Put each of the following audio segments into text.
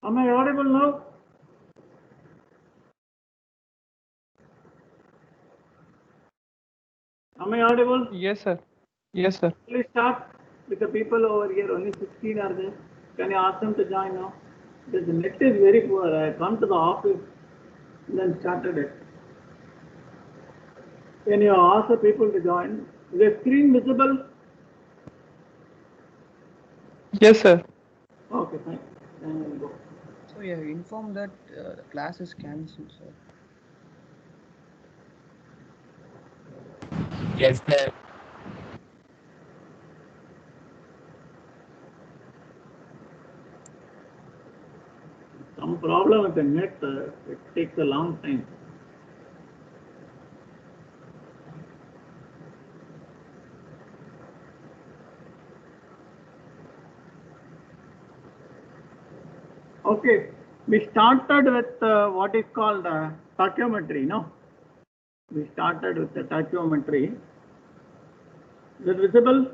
Am I audible now? Am I audible? Yes, sir. Yes, sir. Please start with the people over here. Only 16 are there. Can you ask them to join now? Because the net is very poor. I come to the office and then started it. Can you ask the people to join? Is the screen visible? Yes, sir. Okay, fine. Then we'll go. So you have informed that the class is cancelled, sir. Yes, sir. Some problem with the net. It takes a long time. Okay, we started with what is called tachymetry, no? We started with the tachymetry. Is it visible?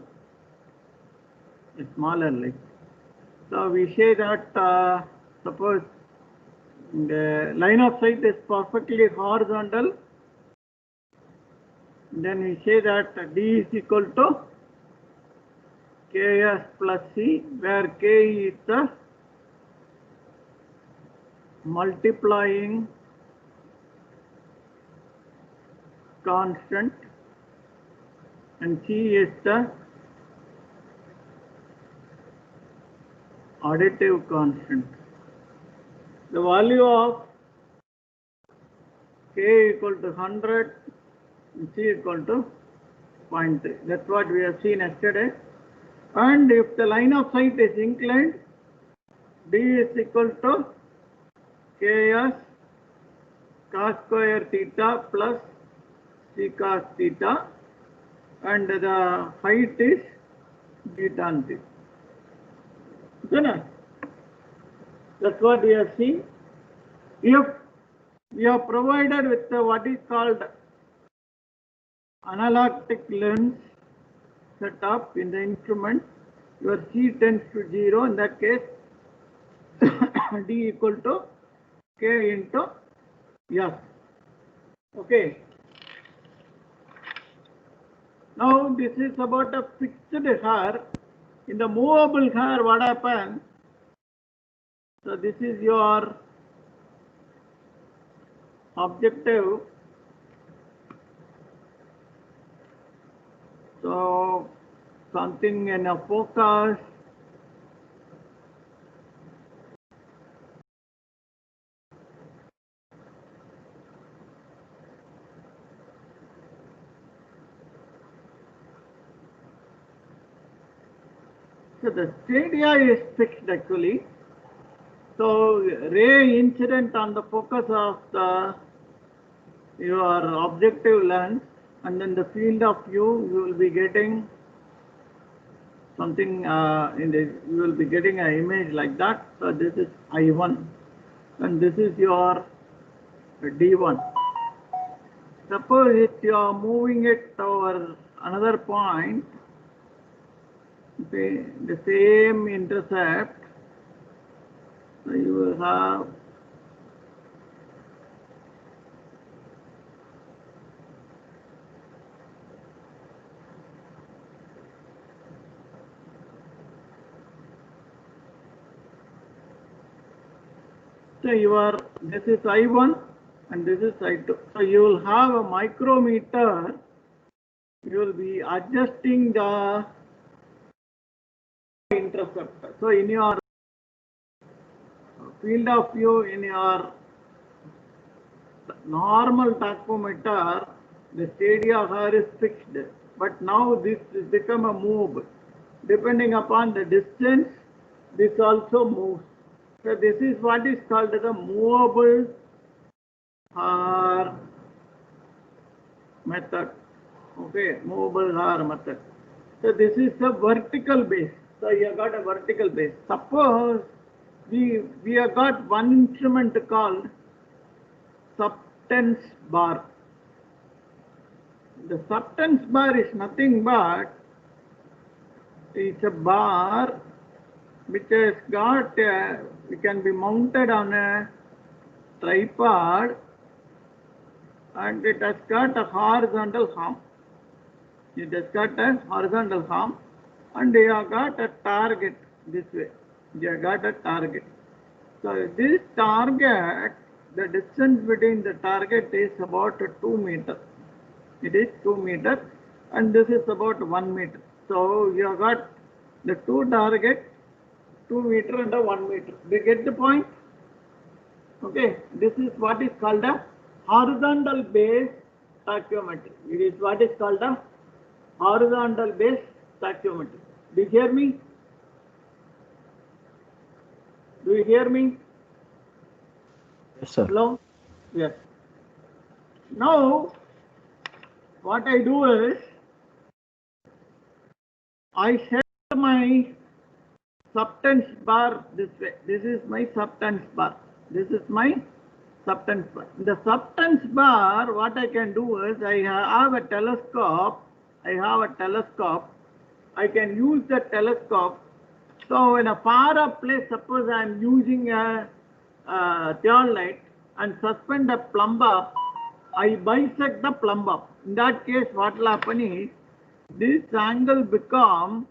It's smaller, like. So we say that suppose the line of sight is perfectly horizontal, then we say that D is equal to Ks plus C, where K is the multiplying constant and C is the additive constant. The value of K equal to 100 and C equal to 0.3. That's what we have seen yesterday. And if the line of sight is inclined, D is equal to Ks cos square theta plus C cos theta, and the height is d tan theta. That's what we have seen. If we are provided with what is called analytic lens setup in the instrument, your C tends to 0. In that case, D equal to K into S. Okay. Now this is about a fixed hair. In the movable hair, what happens? So this is your objective. So something in a focus. So the stadia is fixed actually. So ray incident on the focus of your objective lens, and then the field of view, you will be getting something you will be getting an image like that. So this is I1 and this is your D1. Suppose if you are moving it over another point, the same intercept, so you will have so this is I1 and this is I2. So you will have a micrometer. You will be adjusting the intercept. So in your field of view, in your normal tachometer, the stadia here is fixed. But now this has become a move. Depending upon the distance, this also moves. So this is what is called as a movable hair method. Okay, movable hair method. So this is a vertical base. So you have got a vertical base. Suppose we have got one instrument called subtence bar. The subtence bar is nothing but it's a bar which has got, it can be mounted on a tripod, and it has got a horizontal arm. It has got a horizontal arm, and you have got a target this way. You have got a target. So this target, the distance between the target is about 2 meters. It is 2 meters, and this is about 1 meter. So you have got the two targets, 2 meter and a 1 meter. Do you get the point? Okay, this is what is called a horizontal base tachyometry. It is what is called a horizontal base tachyometry. Do you hear me? Do you hear me? Yes, sir. Hello? Yes. Now, what I do is, I set my substance bar this way. This is my substance bar. This is my substance bar. The substance bar, what I can do is, I have a telescope. I can use the telescope. So in a far up place, suppose I am using a theodolite and suspend a plumb up, I bisect the plumb up. In that case, what will happen is, this angle become,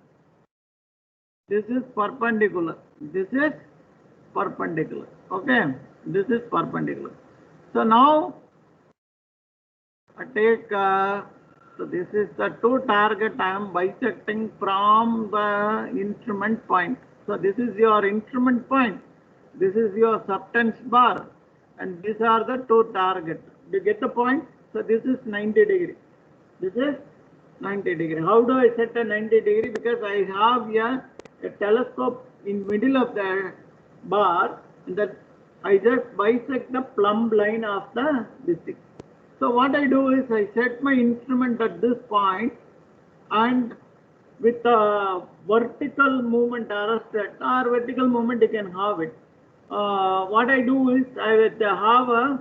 this is perpendicular. This is perpendicular. Okay, this is perpendicular. So now I take, so this is the two target I am bisecting from the instrument point. So this is your instrument point. This is your substance bar, and these are the two targets. Do you get the point? So this is 90 degree. This is 90 degree. How do I set a 90 degree? Because I have here a telescope in middle of the bar, and that I just bisect the plumb line of the this thing. So what I do is, I set my instrument at this point, and with a vertical movement arrested, or vertical movement you can have it. What I do is, I will have a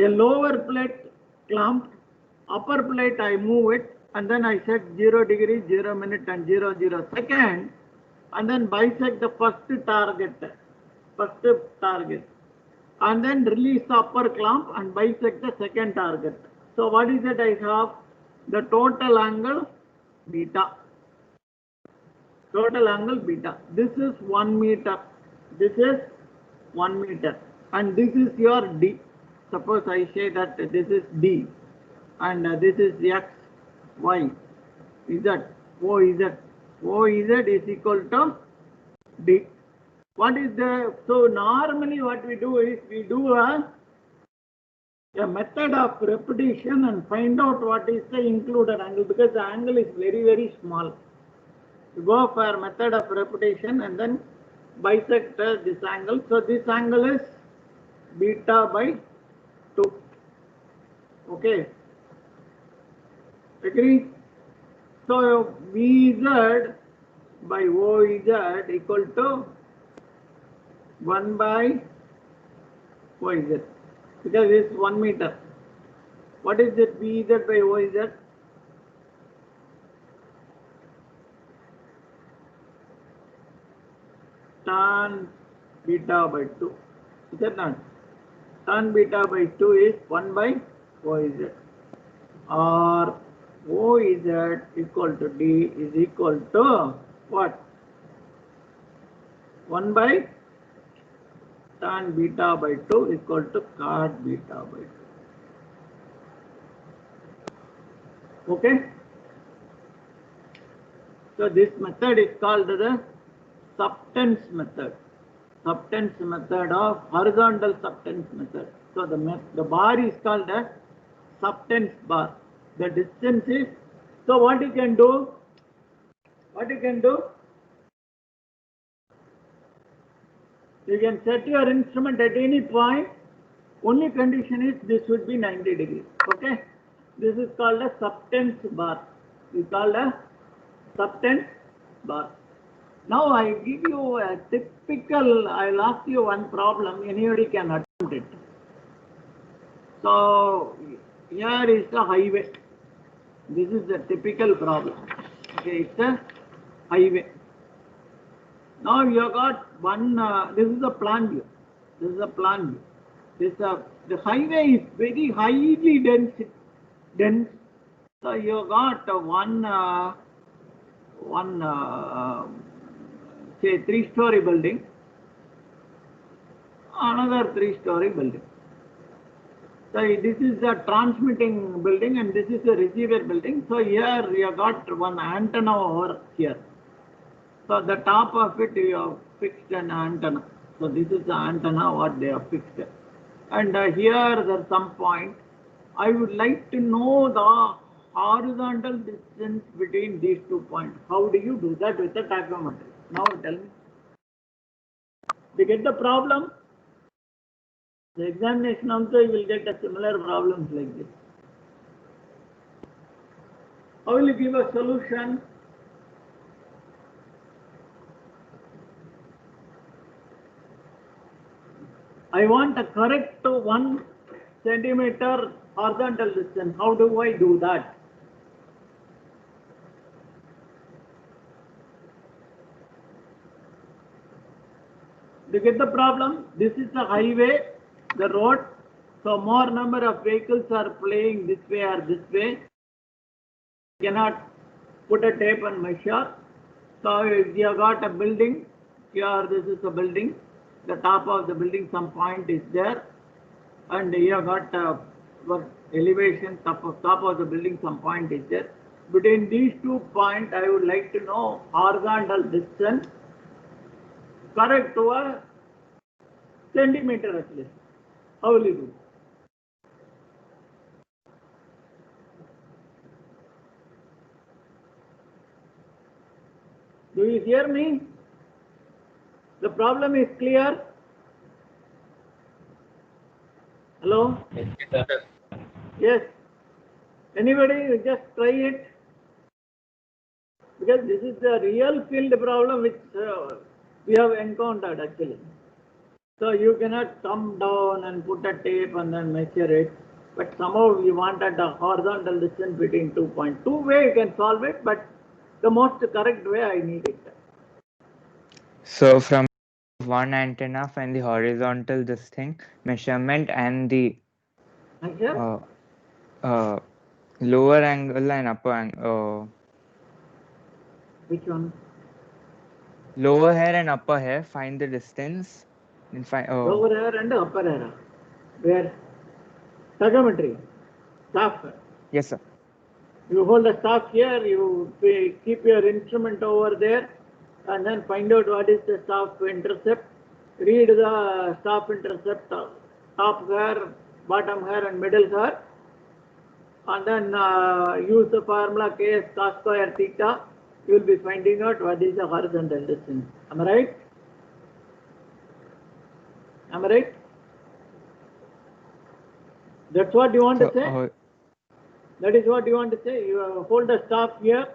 lower plate clamped, upper plate I move it, and then I set 0 degree, 0 minute and 0 second, and then bisect the first target, and then release the upper clamp and bisect the second target. So what is it I have? The total angle beta. Total angle beta. This is 1 meter. This is 1 meter. And this is your D. Suppose I say that this is D. And this is X, Y, Z, OZ. OZ is equal to D. What is the, so normally what we do is, we do a method of repetition and find out what is the included angle, because the angle is very, very small. You go for method of repetition and then bisect this angle. So this angle is beta by 2. Okay. Agree? So VZ by OZ equal to 1 by OZ, because it's 1 meter. What is it VZ by OZ? Tan beta by 2. Is that not? Tan beta by 2 is 1 by OZ, or OZ equal to D is equal to what? 1 by tan beta by 2 equal to cot beta by 2. Okay? So this method is called the substance method. Substance method of horizontal substance method. So the bar is called a substance bar. The distance is, so what you can do? You can set your instrument at any point. Only condition is this should be 90 degrees. Okay? This is called a substance bar. It's called a substance bar. Now I give you a typical, I'll ask you one problem, anybody can attempt it. So here is the highway. This is the typical problem. Okay, it's a highway. Now you got one, this is a plan view. This is a plan view. The highway is very highly dense. So you got one say 3-story building, another 3-story building. So this is a transmitting building and this is a receiver building. So here you got one antenna over here. So the top of it you have fixed an antenna. So this is the antenna what they have fixed. And here there's some point. I would like to know the horizontal distance between these 2 points. How do you do that with the tachometry? Now tell me. Do you get the problem? The examination also you will get a similar problems like this. How will you give a solution? I want a correct 1 centimeter horizontal distance. How do I do that? Do you get the problem? This is the highway, the road. So more number of vehicles are playing this way or this way. You cannot put a tape and measure. So if you have got a building, here this is a building. The top of the building, some point is there, and you have got elevation, top of the building, some point is there. Between these 2 points, I would like to know horizontal distance correct to a centimeter at least. How will you do? Do you hear me? The problem is clear. Hello? Yes. Anybody just try it? Because this is a real field problem which we have encountered actually. So you cannot come down and put a tape and then measure it. But somehow we wanted a horizontal distance between 2 points. 2 ways you can solve it, but the most correct way I need it. So from one antenna, find the horizontal this thing measurement and the lower angle and upper angle. Which one? Lower hair and upper hair. Find the distance. And find lower hair and upper hair. Where? Tachometry. Staff. Yes, sir. You hold the staff here. You keep your instrument over there, and then find out what is the staff intercept. Read the staff intercept, top hair, bottom hair, and middle hair, and then use the formula Ks cos square theta. You will be finding out what is the horizontal distance. Am I right? Am I right? That's what you want to say? That is what you want to say? You hold the staff here.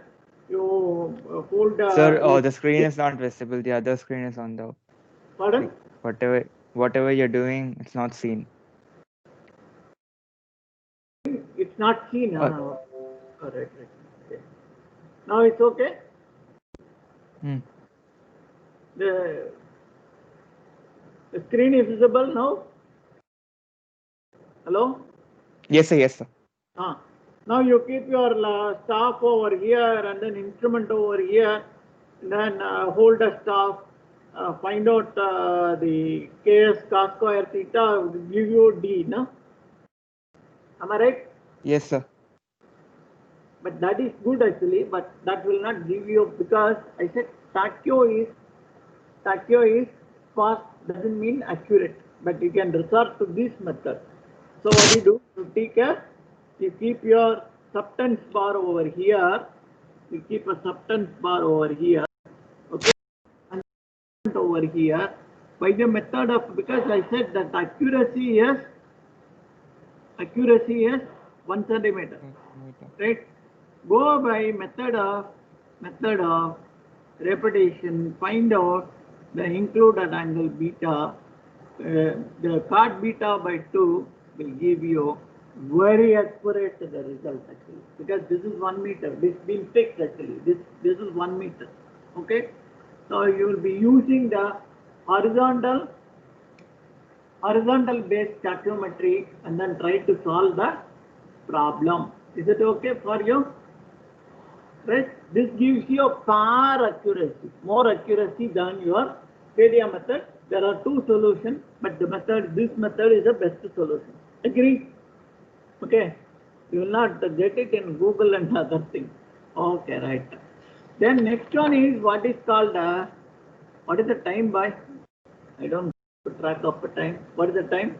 You hold. Sir, the screen is not visible. The other screen is on the. Pardon? Like, whatever you're doing, it's not seen. It's not seen. Right. Okay. Now it's okay. The screen is visible now. Hello. Yes, sir. Yes, sir. Now you keep your staff over here and then instrument over here. Then hold the staff. Find out the Ks cos square theta. Give you D. No. Am I right? Yes, sir. But that is good actually, but that will not give you, because I said tachyo is fast, doesn't mean accurate, but you can resort to this method. So what do you do? You take care, you keep your substance bar over here, you keep a substance bar over here, okay, and over here, by the method of, because I said that accuracy is 1 centimeter, right? Go by method of repetition, find out the included angle beta. The cot beta by 2 will give you very accurate the result actually, because this is 1 meter. This being fixed actually. This is 1 meter. Okay. So you will be using the horizontal based stoichiometry and then try to solve the problem. Is it okay for you? Right? This gives you a far accuracy, more accuracy than your stadia method. There are two solutions, but this method is the best solution. Agree? Okay. You will not get it in Google and other things. Okay, right. Then next one is what is called, what is the time by? I don't keep track of the time. What is the time?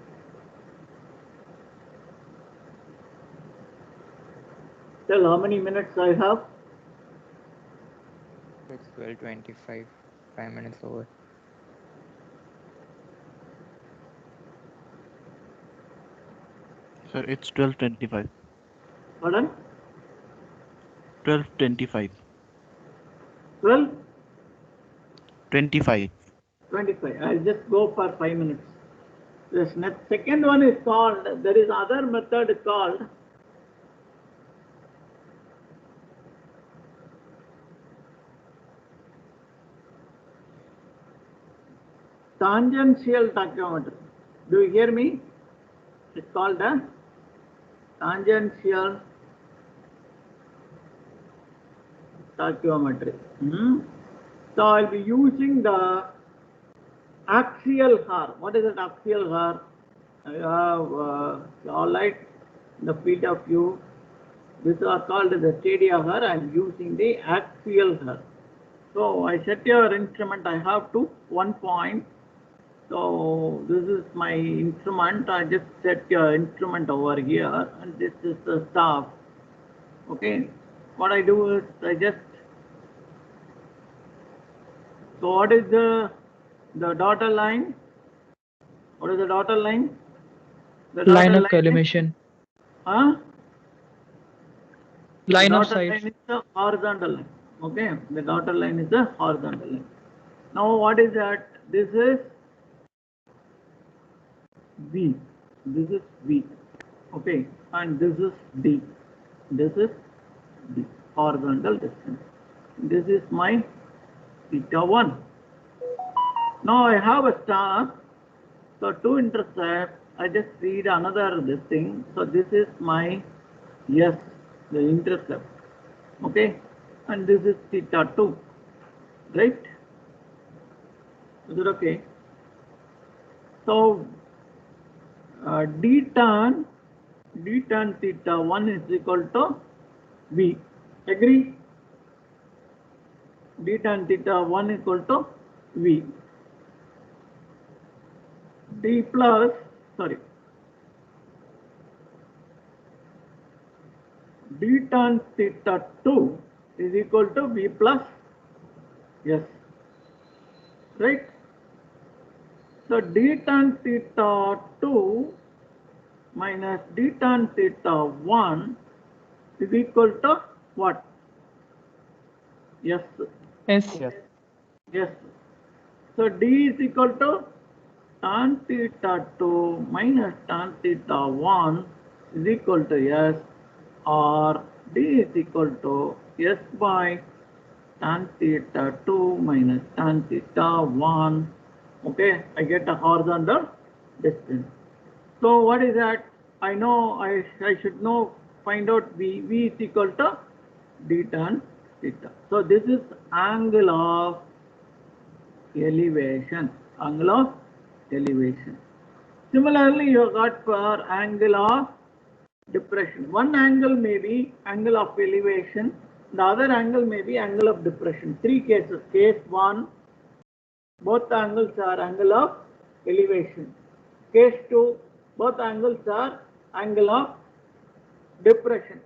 Tell how many minutes I have. It's 12:25, 5 minutes over. Sir, it's 12:25. Pardon? 12:25. 12? 25. 25. I'll just go for 5 minutes. This second one is called, there is other method called tangential tachyometry. Do you hear me? It's called a tangential tachyometry. So I'll be using the axial hour. What is an axial hour? I have all light in the field of view. These are called the stadia hour. I'm using the axial hour. So I set your instrument. I have to 1 point. So this is my instrument. I just set your instrument over here, and this is the staff. Okay. What I do is I just. So what is the dotted line? What is the dotted line? The Line of line is- collimation. Huh? Line The of dotted sight. line is the horizontal line. Okay. The dotted line is the horizontal line. Now what is that? This is V. This is V. Okay. And this is D. This is D. Horizontal distance. This is my theta 1. Now I have a star. So to intercept, I just read another this thing. So this is my S, the intercept. Okay. And this is theta 2. Right? Is it okay? So d tan theta 1 is equal to V. Agree? D tan theta 1 equal to V. D tan theta 2 is equal to V plus S. Right? So d tan theta 2 minus d tan theta 1 is equal to what? Yes. Yes. Yes. So d is equal to tan theta 2 minus tan theta 1 is equal to S, or d is equal to S by tan theta 2 minus tan theta 1. Okay, I get a horizontal distance. So what is that? I know I should know, find out V. V is equal to d tan theta. So this is angle of elevation. Angle of elevation. Similarly, you got for angle of depression. One angle may be angle of elevation, the other angle may be angle of depression. Three cases. Case 1, both angles are angle of elevation. Case 2, both angles are angle of depression.